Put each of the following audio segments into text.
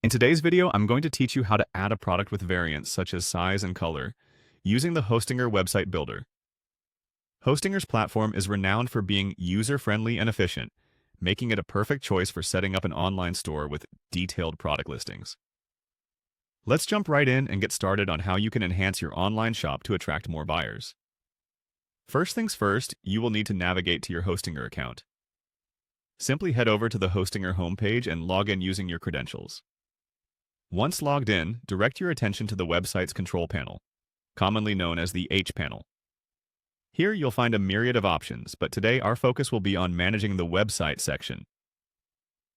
In today's video, I'm going to teach you how to add a product with variants such as size and color using the Hostinger website builder. Hostinger's platform is renowned for being user-friendly and efficient, making it a perfect choice for setting up an online store with detailed product listings. Let's jump right in and get started on how you can enhance your online shop to attract more buyers. First things first, you will need to navigate to your Hostinger account. Simply head over to the Hostinger homepage and log in using your credentials. Once logged in, direct your attention to the website's control panel, commonly known as the H panel. Here you'll find a myriad of options, but today our focus will be on managing the website section.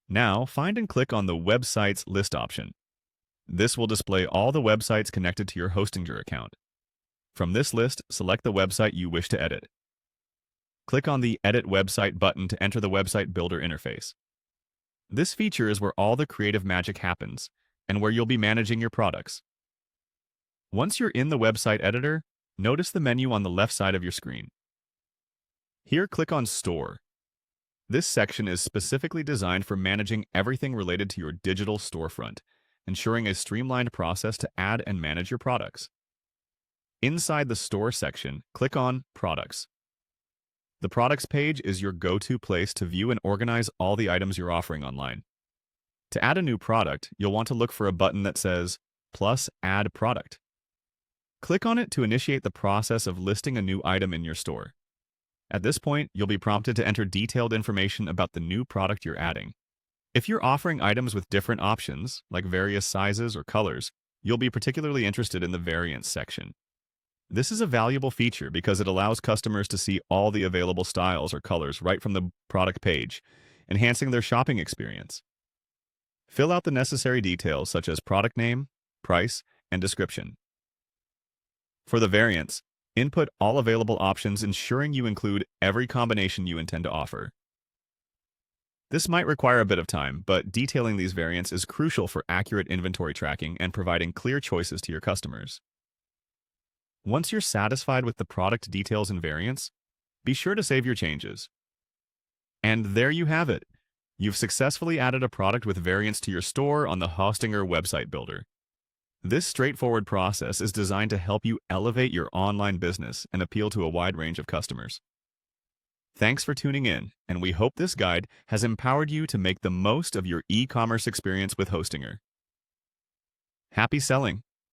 Now, find and click on the Websites List option. This will display all the websites connected to your Hostinger account. From this list, select the website you wish to edit. Click on the Edit Website button to enter the website builder interface. This feature is where all the creative magic happens, and where you'll be managing your products. Once you're in the website editor, notice the menu on the left side of your screen. Here, click on Store. This section is specifically designed for managing everything related to your digital storefront, ensuring a streamlined process to add and manage your products. Inside the Store section, click on Products. The Products page is your go-to place to view and organize all the items you're offering online. To add a new product, you'll want to look for a button that says Plus Add Product. Click on it to initiate the process of listing a new item in your store. At this point, you'll be prompted to enter detailed information about the new product you're adding. If you're offering items with different options, like various sizes or colors, you'll be particularly interested in the Variants section. This is a valuable feature because it allows customers to see all the available styles or colors right from the product page, enhancing their shopping experience. Fill out the necessary details such as product name, price, and description. For the variants, input all available options, ensuring you include every combination you intend to offer. This might require a bit of time, but detailing these variants is crucial for accurate inventory tracking and providing clear choices to your customers. Once you're satisfied with the product details and variants, be sure to save your changes. And there you have it. You've successfully added a product with variants to your store on the Hostinger website builder. This straightforward process is designed to help you elevate your online business and appeal to a wide range of customers. Thanks for tuning in, and we hope this guide has empowered you to make the most of your e-commerce experience with Hostinger. Happy selling!